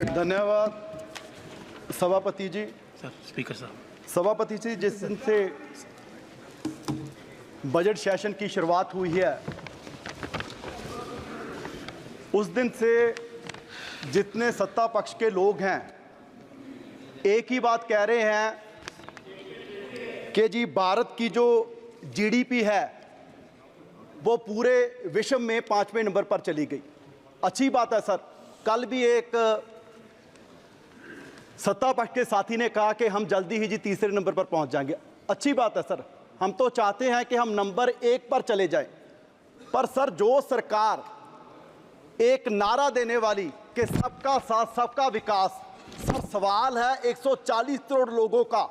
धन्यवाद सभापति जी। Sir speaker साहब, सभापति जी, जिस दिन से बजट सेशन की शुरुआत हुई है उस दिन से जितने सत्ता पक्ष के लोग हैं एक ही बात कह रहे हैं कि जी भारत की जो जीडीपी है वो पूरे विश्व में 5वें नंबर पर चली गई। अच्छी बात है सर। कल भी एक सत्ता पक्ष के साथी ने कहा कि हम जल्दी ही जी तीसरे नंबर पर पहुंच जाएंगे। अच्छी बात है सर। हम तो चाहते हैं कि हम नंबर 1 पर चले जाएं। पर सर जो सरकार एक नारा देने वाली कि सबका साथ सबका विकास, सर सवाल है 140 करोड़ लोगों का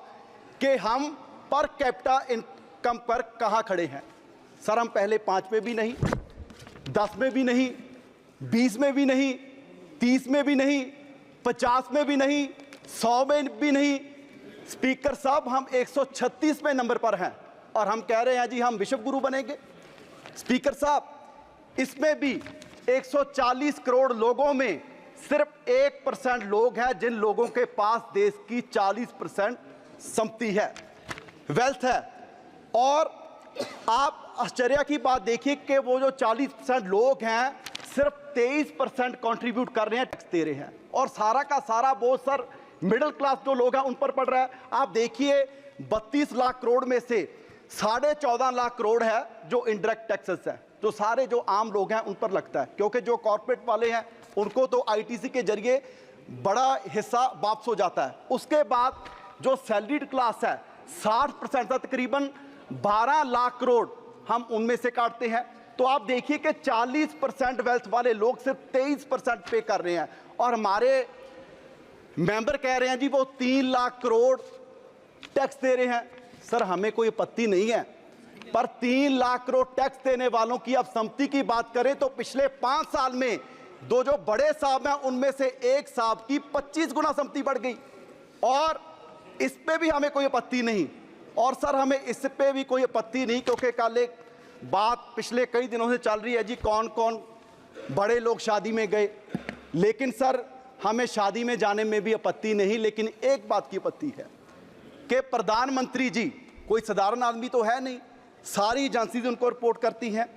कि हम पर कैपिटा इनकम पर कहां खड़े हैं। सर हम पहले 5 में भी नहीं, 10 में भी नहीं, 20 में भी नहीं, 30 में भी नहीं, 50 में भी नहीं, 100 में भी नहीं। स्पीकर साहब हम 136वें नंबर पर हैं और हम कह रहे हैं जी हम विश्व गुरु बनेंगे। स्पीकर साहब इसमें भी 140 करोड़ लोगों में सिर्फ 1% लोग हैं जिन लोगों के पास देश की 40% संपत्ति है, वेल्थ है। और आप आश्चर्य की बात देखिए कि वो जो 40% लोग हैं सिर्फ 23% कंट्रीब्यूट कर रहे हैं, टैक्स दे रहे हैं और सारा का सारा बोझ सर मिडिल क्लास जो लोग हैं उन पर पड़ रहा है। आप देखिए 32 लाख करोड़ में से 14.5 लाख करोड़ है जो इनडायरेक्ट टैक्सेस है, जो सारे जो आम लोग हैं उन पर लगता है, क्योंकि जो कॉर्पोरेट वाले हैं उनको तो आईटीसी के जरिए बड़ा हिस्सा वापस हो जाता है। उसके बाद जो सैलरीड क्लास है 60% तकरीबन 12 लाख करोड़ हम उनमें से काटते हैं। तो आप देखिए कि 40% वेल्थ वाले लोग सिर्फ 23% पे कर रहे हैं और हमारे मेंबर कह रहे हैं जी वो 3 लाख करोड़ टैक्स दे रहे हैं। सर हमें कोई आपत्ति नहीं है, पर 3 लाख करोड़ टैक्स देने वालों की अब संपत्ति की बात करें तो पिछले 5 साल में दो जो बड़े साहब हैं उनमें से एक साहब की 25 गुना संपत्ति बढ़ गई और इस पे भी हमें कोई आपत्ति नहीं। और सर हमें इस पे भी कोई आपत्ति नहीं क्योंकि कल एक बात पिछले कई दिनों से चल रही है जी कौन कौन बड़े लोग शादी में गए, लेकिन सर हमें शादी में जाने में भी आपत्ति नहीं। लेकिन एक बात की आपत्ति है कि प्रधानमंत्री जी कोई साधारण आदमी तो है नहीं, सारी एजेंसीज उनको रिपोर्ट करती हैं,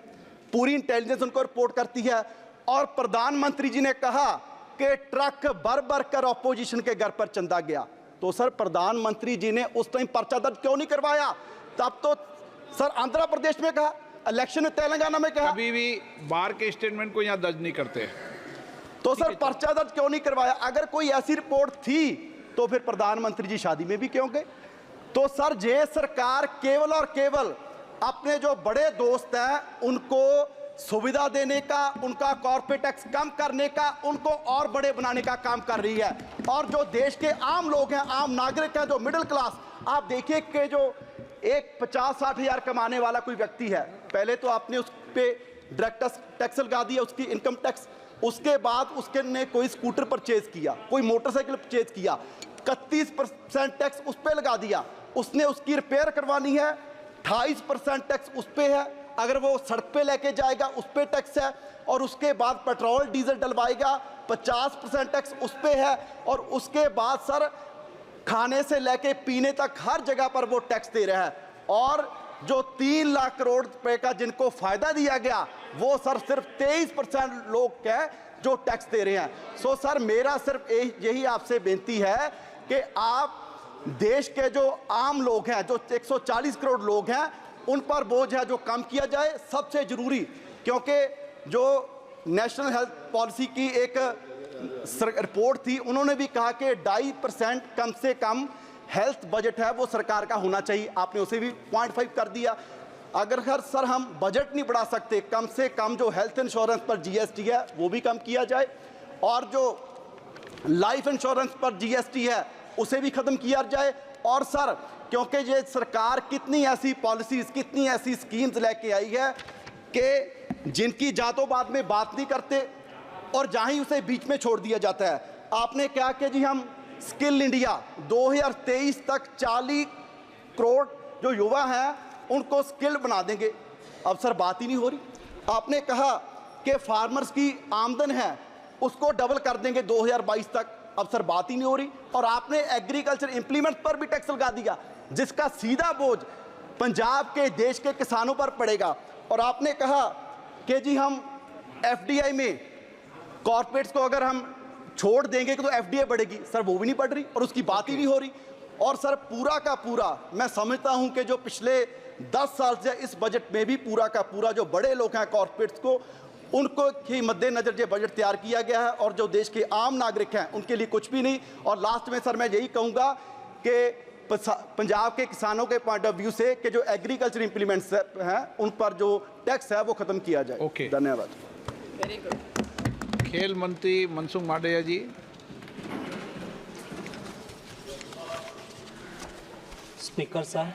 पूरी इंटेलिजेंस उनको रिपोर्ट करती है और प्रधानमंत्री जी ने कहा कि ट्रक भर भर कर ऑपोजिशन के घर पर चंदा गया। तो सर प्रधानमंत्री जी ने उस टाइम पर्चा दर्ज क्यों नहीं करवाया? तब तो सर आंध्र प्रदेश में कहा, इलेक्शन में तेलंगाना में कहा, कभी भी बाहर के स्टेटमेंट को यहाँ दर्ज नहीं करते। तो सर पर्चा दर्ज क्यों नहीं करवाया? अगर कोई ऐसी रिपोर्ट थी तो फिर प्रधानमंत्री जी शादी में भी क्यों गए? तो सर ये सरकार केवल और केवल अपने जो बड़े दोस्त हैं उनको सुविधा देने का, उनका कॉर्पोरेट टैक्स कम करने का, उनको और बड़े बनाने का काम कर रही है। और जो देश के आम लोग हैं, आम नागरिक हैं, जो मिडिल क्लास, आप देखिए कि जो एक 50-60 हज़ार कमाने वाला कोई व्यक्ति है, पहले तो आपने उस पर डायरेक्ट टैक्स लगा दिया, उसकी इनकम टैक्स, उसके बाद उसके ने कोई स्कूटर परचेज किया, कोई मोटरसाइकिल परचेज किया, 31% टैक्स उस पर लगा दिया। उसने उसकी रिपेयर करवानी है, 28% टैक्स उस पर है, अगर वो सड़क पे लेके जाएगा उस पे टैक्स है, और उसके बाद पेट्रोल डीजल डलवाएगा 50% टैक्स उस पे है, और उसके बाद सर खाने से लेके पीने तक हर जगह पर वो टैक्स दे रहा है। और जो 3 लाख करोड़ रुपए का जिनको फायदा दिया गया वो सर सिर्फ 23% लोग हैं जो टैक्स दे रहे हैं। सो सर मेरा सिर्फ यही आपसे बेनती है कि आप देश के जो आम लोग हैं, जो 140 करोड़ लोग हैं, उन पर बोझ है जो कम किया जाए, सबसे जरूरी, क्योंकि जो नेशनल हेल्थ पॉलिसी की एक रिपोर्ट थी उन्होंने भी कहा कि 2.5% कम से कम हेल्थ बजट है वो सरकार का होना चाहिए, आपने उसे भी 0.5 कर दिया। अगर सर हम बजट नहीं बढ़ा सकते, कम से कम जो हेल्थ इंश्योरेंस पर जीएसटी है वो भी कम किया जाए, और जो लाइफ इंश्योरेंस पर जीएसटी है उसे भी खत्म किया जाए। और सर क्योंकि ये सरकार कितनी ऐसी पॉलिसीज, कितनी ऐसी स्कीम्स लेके आई है कि जिनकी जातों-बाद में बात नहीं करते और जहाँ ही उसे बीच में छोड़ दिया जाता है। आपने क्या कि जी हम स्किल इंडिया 2023 तक 40 करोड़ जो युवा हैं उनको स्किल बना देंगे, अब सर बात ही नहीं हो रही। आपने कहा कि फार्मर्स की आमदन है उसको डबल कर देंगे 2022 तक, अब सर बात ही नहीं हो रही। और आपने एग्रीकल्चर इंप्लीमेंट पर भी टैक्स लगा दिया, जिसका सीधा बोझ पंजाब के देश के किसानों पर पड़ेगा। और आपने कहा कि जी हम एफडीआई में कॉर्पोरेट्स को अगर हम छोड़ देंगे तो एफडीआई बढ़ेगी। सर वो भी नहीं बढ़ रही और उसकी बात ही नहीं हो रही। और सर पूरा का पूरा मैं समझता हूं कि जो पिछले 10 साल से इस बजट में भी पूरा का पूरा जो बड़े लोग हैं कॉर्पोरेट्स को, उनको ही मद्देनजर ये बजट तैयार किया गया है और जो देश के आम नागरिक हैं उनके लिए कुछ भी नहीं। और लास्ट में सर मैं यही कहूँगा कि पंजाब के किसानों के पॉइंट ऑफ व्यू से कि जो एग्रीकल्चर इंप्लीमेंट्स हैं उन पर जो टैक्स है वो खत्म किया जाए। ओके। धन्यवाद। खेल मंत्री मनसुख मांडविया जी। स्पीकर साहब,